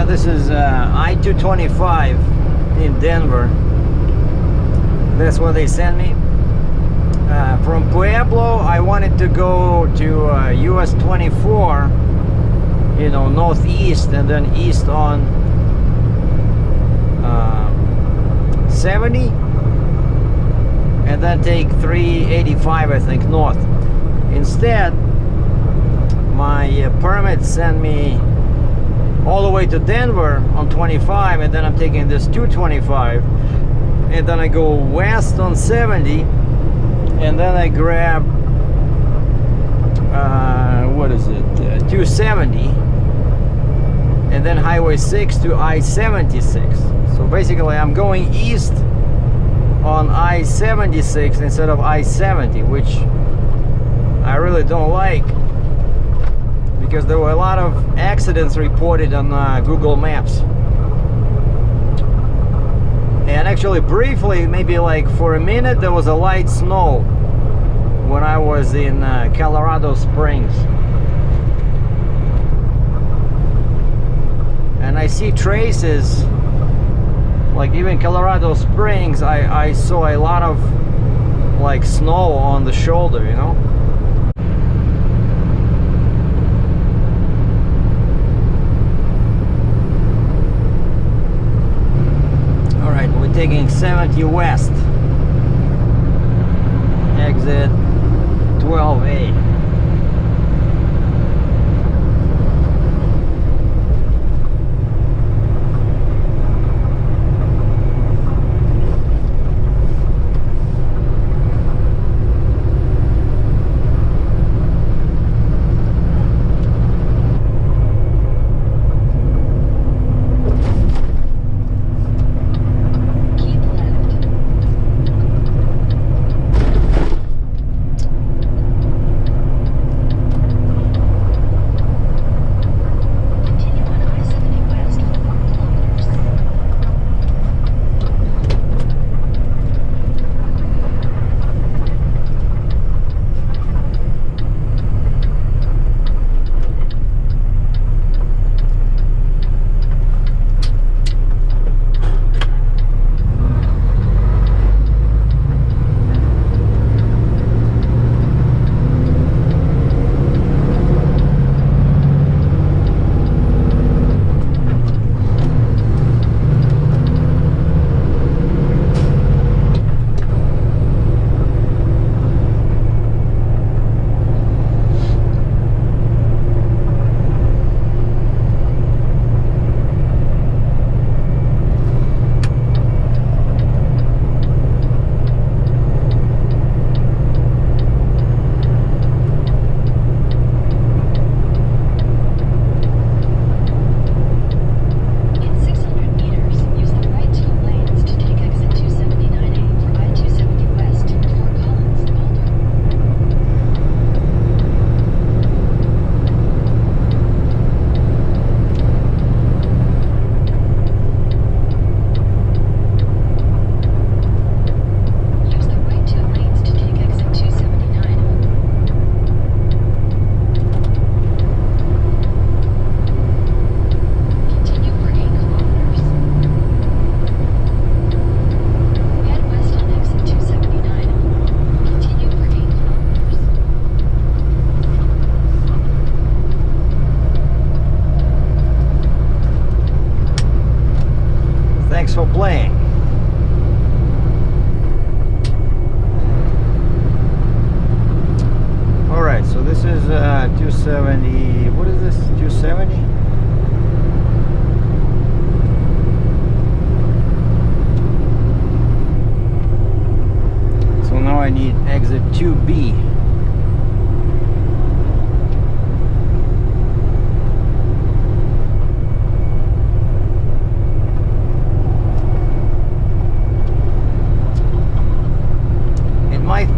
Yeah, this is I-225 in Denver. That's what they sent me. From Pueblo, I wanted to go to US 24, you know, northeast, and then east on 70, and then take 385, I think, north. Instead, my permit sent me all the way to Denver on 25, and then I'm taking this 225, and then I go west on 70, and then I grab what is it, 270, and then Highway 6 to I-76. So basically I'm going east on I-76 instead of I-70, which I really don't like, because there were a lot of accidents reported on Google Maps. And actually, briefly, maybe like for a minute, there was a light snow when I was in Colorado Springs. And I see traces, like even Colorado Springs, I saw a lot of like snow on the shoulder, you know? Taking 70 west, exit 12A. Thanks for playing. Alright, so this is 270. What is this? 270? So now I need exit 2B.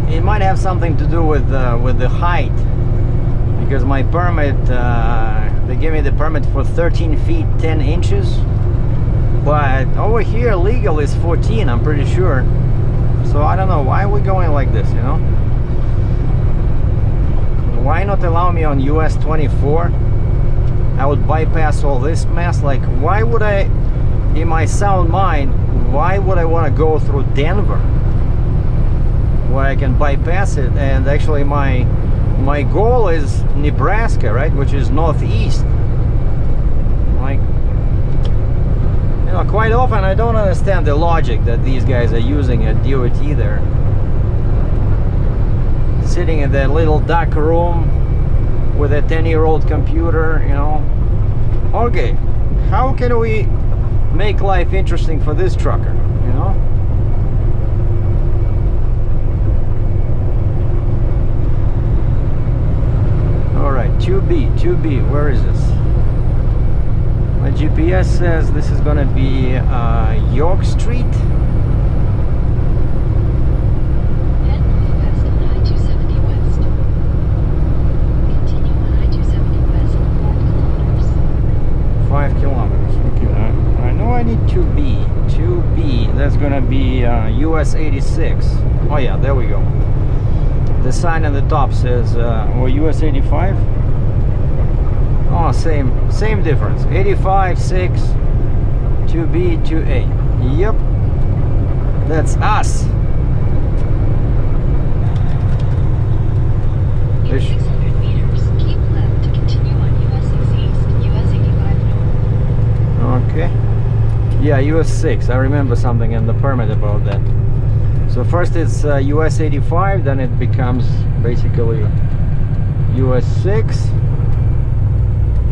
It might have something to do with the height, because my permit, they gave me the permit for 13 feet 10 inches, but over here legal is 14, I'm pretty sure. So I don't know why are we going like this, you know? Why not allow me on US 24? I would bypass all this mess. Like, why would I, in my sound mind, why would I want to go through Denver where I can bypass it? And actually my goal is Nebraska, right, which is northeast. Like, you know, quite often I don't understand the logic that these guys are using at DOT there, sitting in that little dark room with a 10-year-old computer, you know. Okay, how can we make life interesting for this trucker, you know? All right, 2B, where is this? My GPS says this is gonna be York Street. Head northwest on I-270 west. Continue on I-270 west 5 kilometers. 5 kilometers. Okay, I know I need 2B. 2B, that's gonna be US 86. Oh yeah, there we go. The sign on the top says, or US 85. Oh, same difference. 85, 6, 2B, 2A. Yep, that's us. In 600 meters, keep left to continue on US 6 east, US 85 north. Okay. Yeah, US 6. I remember something in the permit about that. So first it's US 85, then it becomes basically US 6.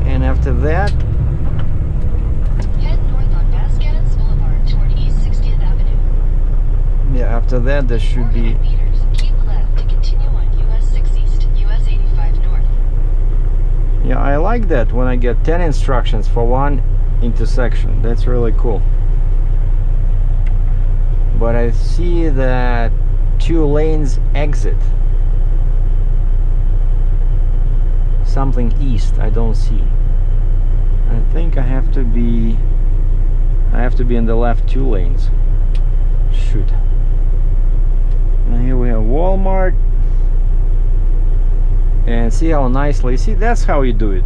And after that, Head north on Vasquez Boulevard toward East 60th Avenue. yeah, after that there should be. 400 meters, keep left to continue on US 6 east, US 85 north. Yeah, I like that when I get 10 instructions for one intersection. That's really cool. But I see that 2 lanes exit. Something east I don't see. I think I have to be in the left 2 lanes. Shoot. And here we have Walmart. And see how nicely, see, that's how you do it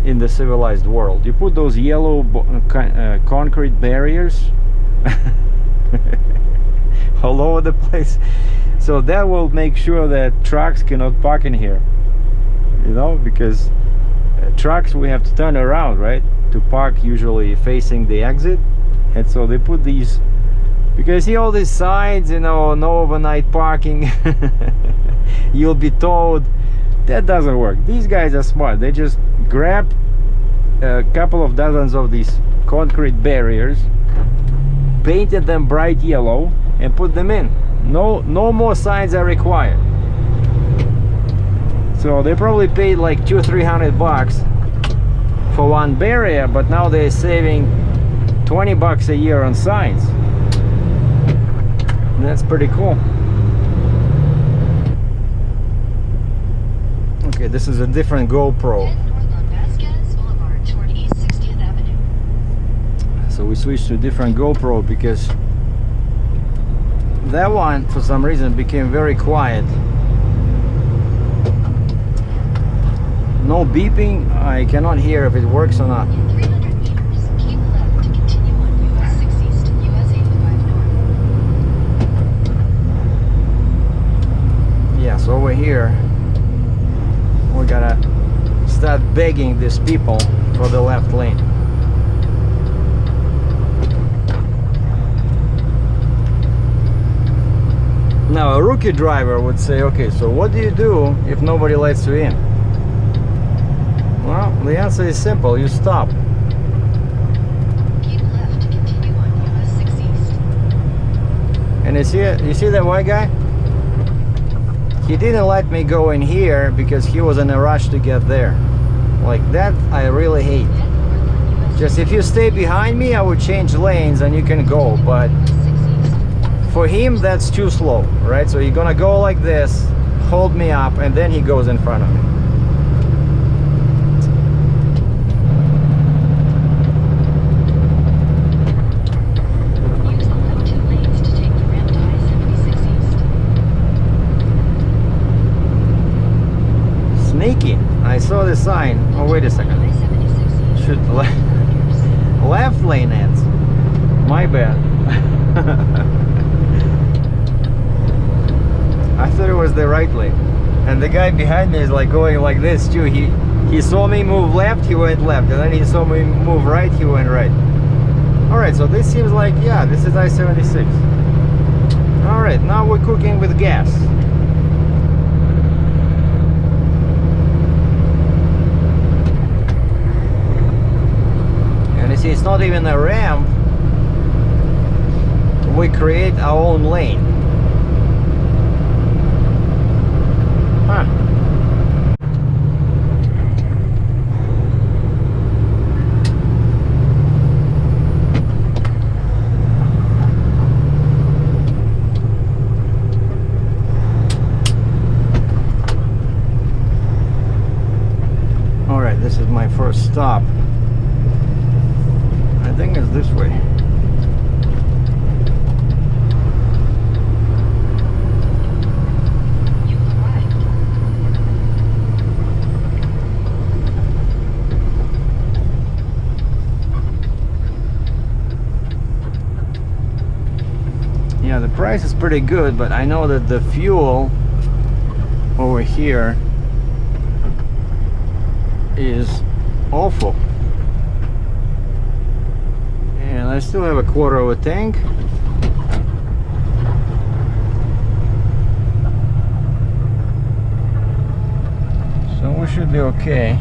in the civilized world. You put those yellow concrete barriers all over the place, so that will make sure that trucks cannot park in here, you know, because trucks, we have to turn around, right, to park, usually facing the exit. And so they put these, because see all these signs, you know, no overnight parking. You'll be told. That doesn't work. These guys are smart. They just grab a couple of dozens of these concrete barriers, painted them bright yellow, and put them in. No more signs are required. So they probably paid like $200-300 for one barrier, but now they're saving $20 a year on signs. And that's pretty cool. Okay, this is a different GoPro. Head north on Vasquez Boulevard toward East 60th Avenue. So we switched to a different GoPro because that one, for some reason, became very quiet. No beeping. I cannot hear if it works or not. In 300 meters, keep left to continue on US 6 east, US 85 north. Yes, over here we gotta start begging these people for the left lane. Now a rookie driver would say, okay, so what do you do if nobody lets you in? Well, the answer is simple. You stop. Keep left to continue on US 6 east. And you see that white guy? He didn't let me go in here because he was in a rush to get there. Like that, I really hate. Head north on US Just if you stay behind me, I would change lanes and you can go. But 6 east. for him, that's too slow, right? So you're gonna go like this, hold me up, and then he goes in front of me. Use the left 2 lanes to take the ramp to I-76 east. Sneaky. I saw the sign. Oh, wait a second. I-76 lane ends. My bad. I thought it was the right lane. And the guy behind me is like going like this too. He saw me move left, he went left. And then he saw me move right, he went right. Alright, so this seems like, yeah, this is I-76. Alright, now we're cooking with gas. And you see, it's not even a ramp. We create our own lane. Huh. All right, this is my first stop. I think it's this way. Yeah, the price is pretty good, but I know that the fuel over here is awful. And I still have a quarter of a tank. So we should be okay.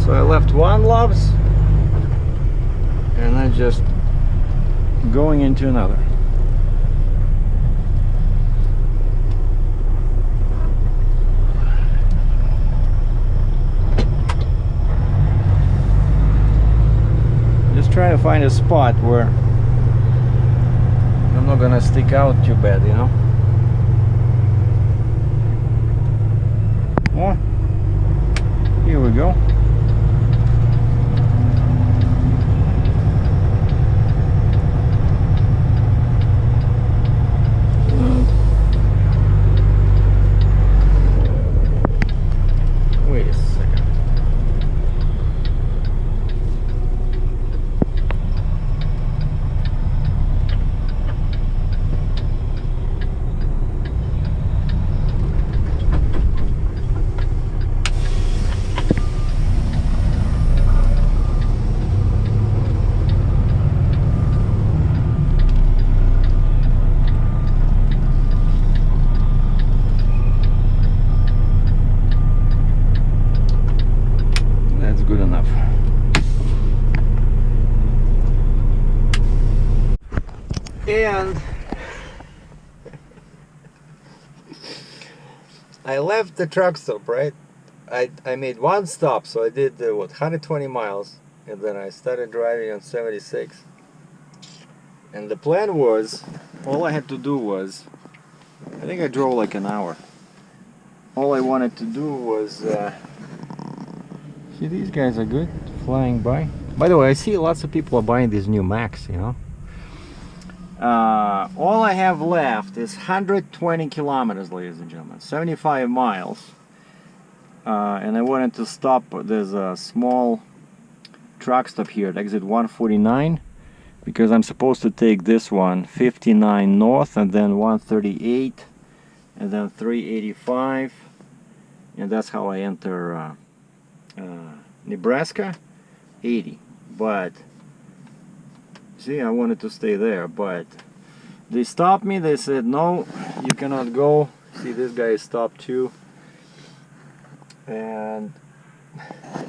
So I left one Love's and I'm just going into another. Just trying to find a spot where I'm not gonna stick out too bad, you know. Oh, here we go. Wait a second. Good enough. And I left the truck stop, right? I made one stop, so I did what, 120 miles, and then I started driving on 76. And the plan was, all I had to do was, I think I drove like an hour. All I wanted to do was see, these guys are good, flying by. By the way, I see lots of people are buying these new Macs, you know. All I have left is 120 kilometers, ladies and gentlemen, 75 miles. And I wanted to stop. There's a small truck stop here at exit 149, because I'm supposed to take this one, 59 north, and then 138, and then 385, and that's how I enter Nebraska, 80. But see, I wanted to stay there, but they stopped me. They said no, you cannot go. See, this guy stopped too. And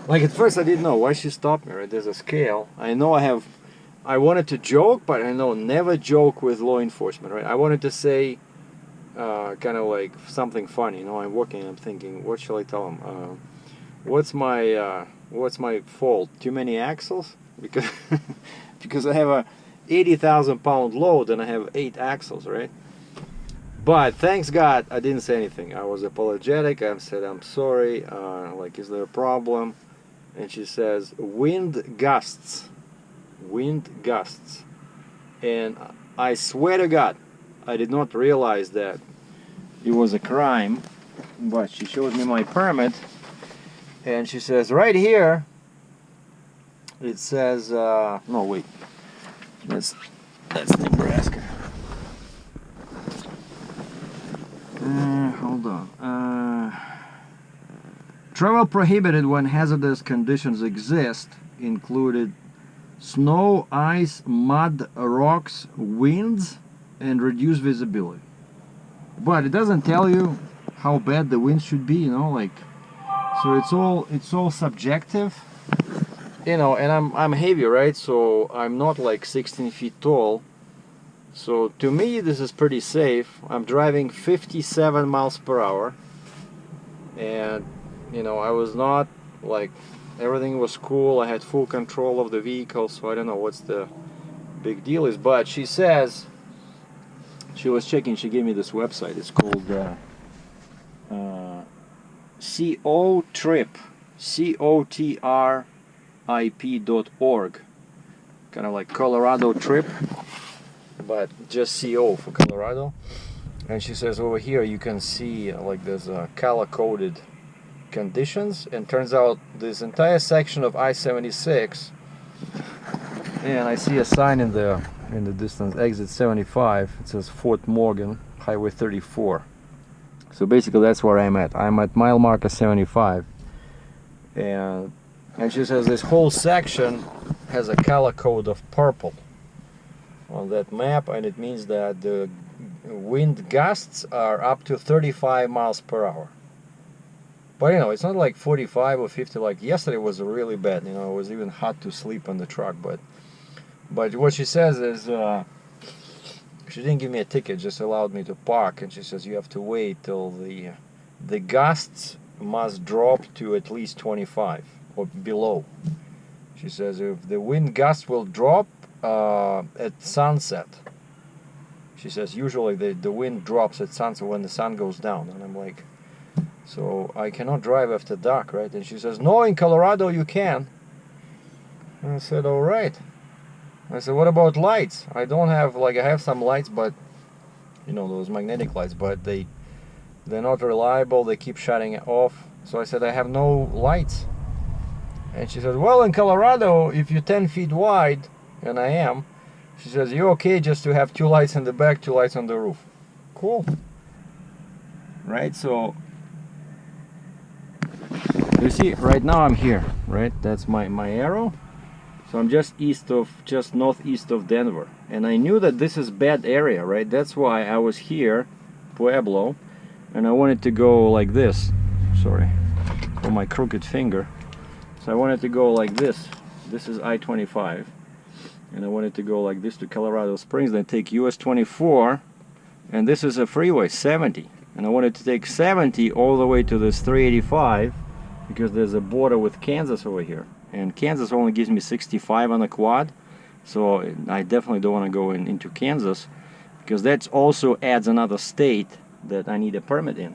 like at first I didn't know why she stopped me, right? There's a scale. I know I wanted to joke, but I know never joke with law enforcement, right? I wanted to say kind of like something funny, you know. I'm walking, I'm thinking, what shall I tell him? What's my fault? Too many axles? Because because I have a 80,000 pound load and I have 8 axles, right? But thanks God I didn't say anything. I was apologetic. I said I'm sorry, like, is there a problem? And she says wind gusts, and I swear to God I did not realize that it was a crime. But she shows me my permit, and she says right here it says no, wait, that's Nebraska. Hold on. Travel prohibited when hazardous conditions exist, included snow, ice, mud, rocks, winds, and reduced visibility. But it doesn't tell you how bad the wind should be, you know, like, so it's all subjective, you know. And I'm heavy, right? So I'm not like 16 feet tall. So to me this is pretty safe. I'm driving 57 miles per hour, and you know, I was not like, everything was cool. I had full control of the vehicle, so I don't know what's the big deal is. But she says she was checking, she gave me this website. It's called COTRIP.org, kind of like Colorado trip, but just CO for Colorado. And she says over here you can see like there's color-coded conditions, and turns out this entire section of I-76, and I see a sign in the distance, exit 75. It says Fort Morgan, Highway 34. So basically that's where I'm at. I'm at mile marker 75, and she says this whole section has a color code of purple on that map, and it means that the wind gusts are up to 35 miles per hour. But you know, it's not like 45 or 50 like yesterday. Was really bad, you know. It was even hot to sleep on the truck. But what she says is she didn't give me a ticket, just allowed me to park, and she says you have to wait till the gusts must drop to at least 25 or below. She says if the wind gust will drop at sunset. She says usually the wind drops at sunset when the sun goes down. And I'm like, so I cannot drive after dark, right? And she says, no, in Colorado you can. And I said, all right. I said, what about lights? I don't have, like, I have some lights, but you know, those magnetic lights, but they're not reliable. They keep shutting it off. So I said, I have no lights. And she says, well, in Colorado, if you're 10 feet wide, and I am, she says, you're okay just to have 2 lights in the back, 2 lights on the roof. Cool. Right, so you see, right now I'm here, right? That's my arrow. So I'm just northeast of Denver. And I knew that this is bad area, right? That's why I was here, Pueblo, and I wanted to go like this. Sorry for my crooked finger. So I wanted to go like this. This is I-25. And I wanted to go like this to Colorado Springs, then take US 24, and this is a freeway, 70. And I wanted to take 70 all the way to this 385, because there's a border with Kansas over here. And Kansas only gives me 65 on the quad, so I definitely don't want to go into Kansas, because that also adds another state that I need a permit in.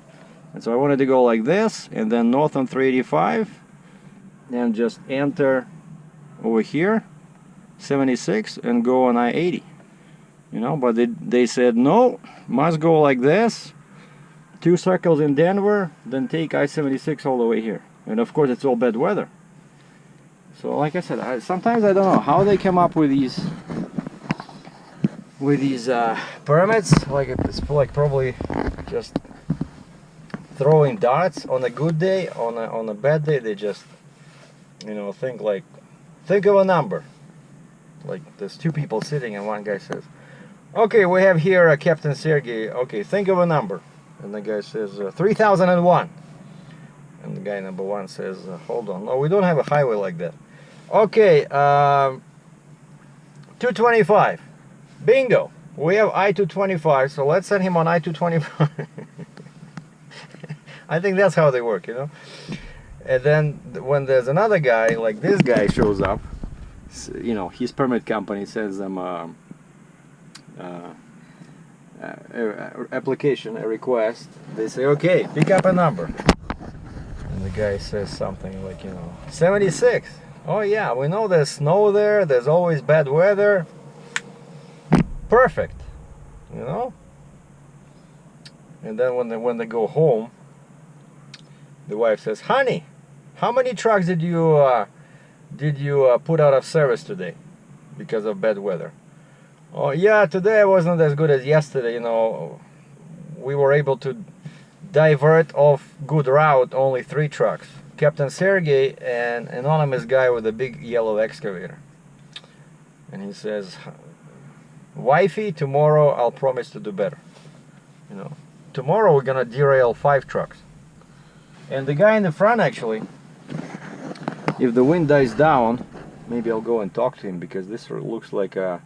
And so I wanted to go like this, and then north on 385, and just enter over here, 76, and go on I-80, you know. But they said no, must go like this, 2 circles in Denver, then take I-76 all the way here. And of course it's all bad weather. So like I said, sometimes I don't know how they come up with these permits. Like it's like probably just throwing darts. On a good day, on a bad day, they just, you know, think of a number. Like there's 2 people sitting and one guy says, okay, we have here Captain Sergei, okay, think of a number. And the guy says 3001. And the guy number 1 says, hold on, no, we don't have a highway like that. Okay, 225. Bingo, we have I-225, so let's send him on I-225. I think that's how they work, you know. And then when there's another guy, like this guy shows up, you know, his permit company sends them application, a request. They say, okay, pick up a number. And the guy says something like, you know, 76. Oh yeah, we know there's snow there, there's always bad weather. Perfect, you know? And then when they go home, the wife says, honey, how many trucks did you put out of service today because of bad weather? Oh yeah, today wasn't as good as yesterday, you know. We were able to divert off good route only 3 trucks. Captain Sergei and anonymous guy with a big yellow excavator. And he says, wifey, tomorrow I'll promise to do better. You know, tomorrow we're gonna derail 5 trucks. And the guy in the front, actually, if the wind dies down, maybe I'll go and talk to him, because this looks like a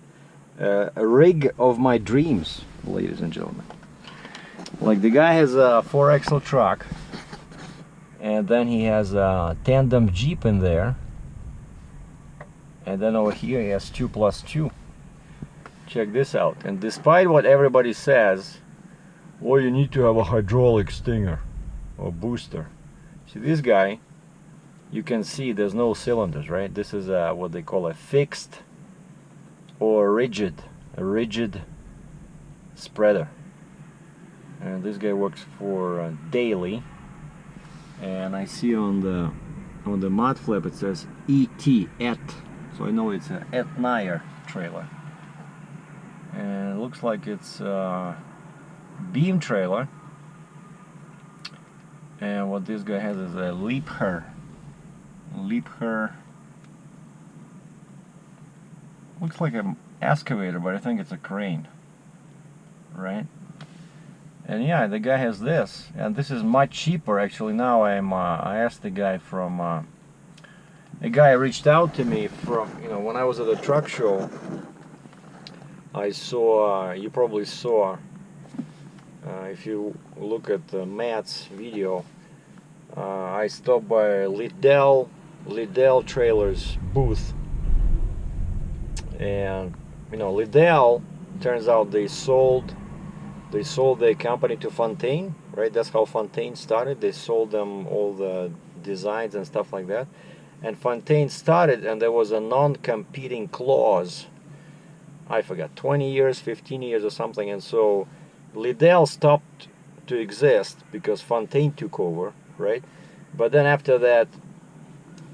rig of my dreams, ladies and gentlemen. Like, the guy has a 4-axle truck, and then he has a tandem Jeep in there, and then over here he has 2+2. Check this out. And despite what everybody says, well, you need to have a hydraulic stinger or booster. See, this guy, you can see there's no cylinders, right? This is what they call a fixed or a rigid spreader. And this guy works for daily. And I see on the mud flap it says ET, so I know it's an Etnire trailer. And it looks like it's a beam trailer. And what this guy has is a leaper. Looks like an excavator, but I think it's a crane, right? And yeah, the guy has this, and this is much cheaper actually. Now I asked the guy from a guy reached out to me from, you know, when I was at the truck show. I saw, you probably saw, if you look at Matt's video, I stopped by Liddell Trailers booth, and you know, Liddell, turns out they sold their company to Fontaine, right? That's how Fontaine started. They sold them all the designs and stuff like that, and Fontaine started, and there was a non-competing clause, I forgot, 20 years, 15 years or something, and so Liddell stopped to exist because Fontaine took over, right? But then after that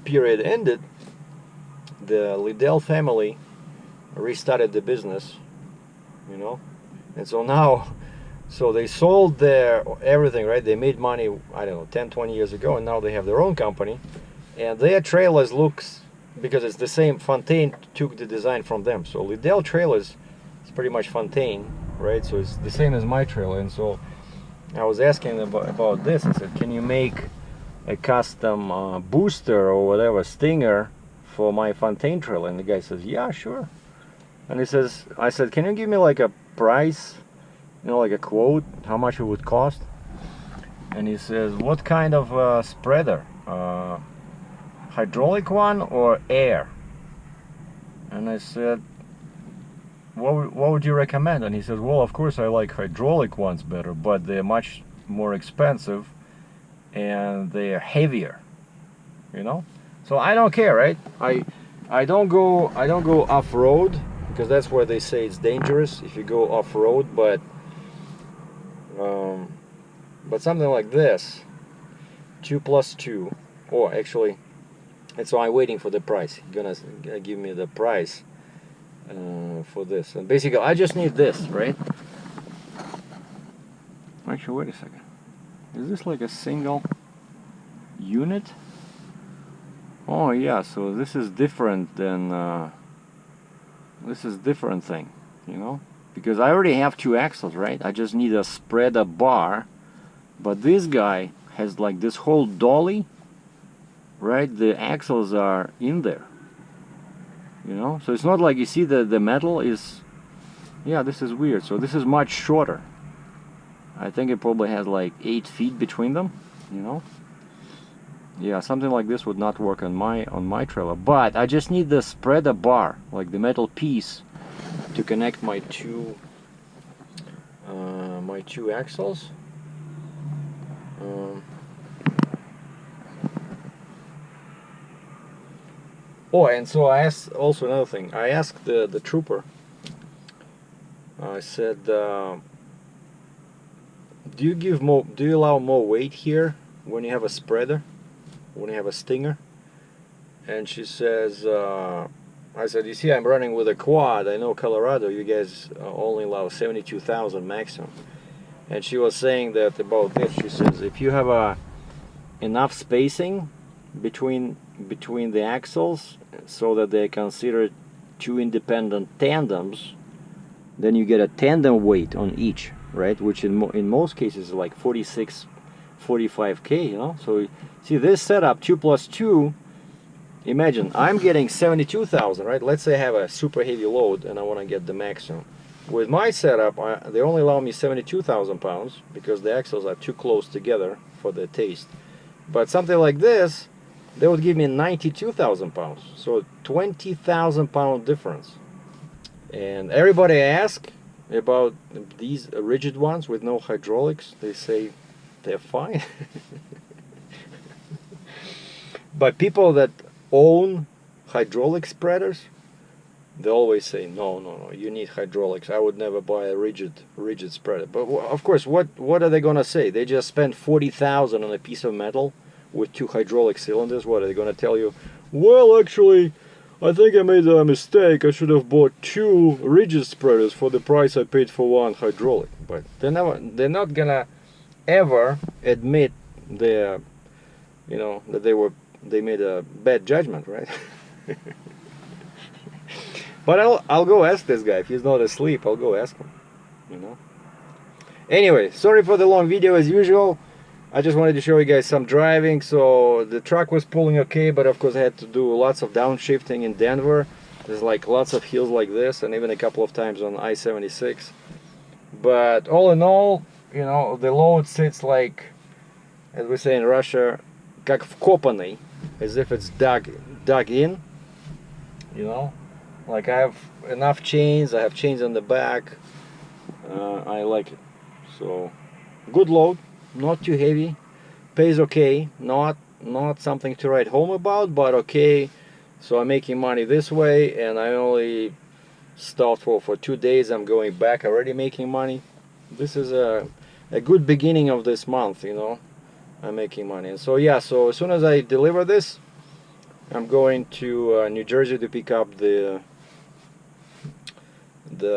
period ended, the Liddell family restarted the business, you know, and so now, so they sold their everything, right? They made money, I don't know, 10, 20 years ago, and now they have their own company, and their trailers looks, because it's the same, Fontaine took the design from them, so Liddell trailers is pretty much Fontaine, right? So it's the same as my trailer. And so I was asking about this. I said, can you make a custom booster or whatever, stinger, for my Fontaine trailer? And the guy says, yeah, sure. And he says, I said, can you give me like a price, you know, like a quote, how much it would cost? And he says, what kind of spreader? Hydraulic one or air? And I said, what would you recommend? And he says, well, of course I like hydraulic ones better, but they're much more expensive and they're heavier, you know. So I don't care, right? I don't go off-road, because that's where they say it's dangerous if you go off-road, but something like this, 2+2, or actually, and so I'm waiting for the price. He's gonna give me the price for this. And basically, I just need this, right? Actually, wait a second. Is this like a single unit? Oh yeah, so this is different than this is different thing, you know, because I already have 2 axles, right? I just need a spreader bar, but this guy has like this whole dolly, right? The axles are in there, you know, so it's not like, you see the metal is, yeah, this is weird. So this is much shorter. I think it probably has like 8 feet between them, you know. Yeah, something like this would not work on my trailer, but I just need the spreader bar, like the metal piece, to connect my 2 my two axles. Oh, and so I asked also another thing. I asked the trooper. I said, do you allow more weight here when you have a spreader, when you have a stinger? And she says, I said, you see, I'm running with a quad. I know Colorado, you guys only allow 72,000 maximum. And she was saying that about this. She says, if you have enough spacing between the axles so that they consider two independent tandems, then you get a tandem weight on each, right? Which in most cases is like 46, 45K, you know. So see, this setup 2 plus 2. Imagine I'm getting 72,000, right? Let's say I have a super heavy load and I want to get the maximum. With my setup, they only allow me 72,000 pounds because the axles are too close together for the taste. But something like this, they would give me 92,000 pounds. So 20,000 pound difference. And everybody asks about these rigid ones with no hydraulics. They say they're fine. But people that own hydraulic spreaders, they always say no, you need hydraulics. I would never buy a rigid spreader. But of course, what are they gonna say? They just spent 40,000 on a piece of metal with 2 hydraulic cylinders. What are they gonna tell you? Well, actually, I think I made a mistake. I should have bought 2 rigid spreaders for the price I paid for 1 hydraulic. But they're not gonna ever admit that they made a bad judgment, right? But I'll go ask this guy. If he's not asleep, I'll go ask him, you know. Anyway, sorry for the long video as usual. I just wanted to show you guys some driving. So the truck was pulling okay, but of course I had to do lots of downshifting in Denver. There's like lots of hills like this, and even a couple of times on I-76. But all in all, you know, the load sits like, as we say in Russia, как вкопанный, as if it's dug in, you know. Like I have enough chains, I have chains on the back. I like it. So good load, not too heavy, pays okay, not something to write home about, but okay. So I'm making money this way, and I only stopped for 2 days. I'm going back already making money. This is a good beginning of this month, you know. I'm making money. And so yeah, so as soon as I deliver this, I'm going to New Jersey to pick up the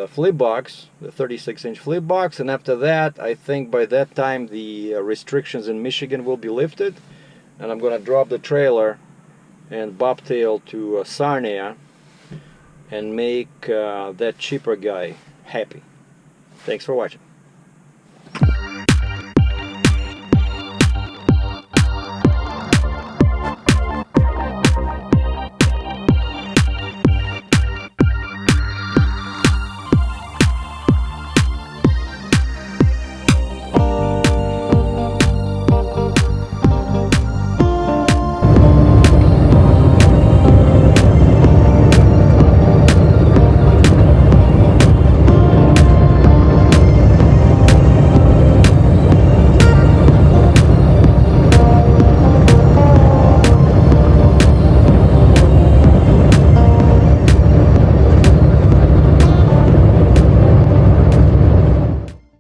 flip box, the 36-inch flip box, and after that, I think by that time the restrictions in Michigan will be lifted, and I'm gonna drop the trailer and bobtail to Sarnia and make that cheaper guy happy. Thanks for watching.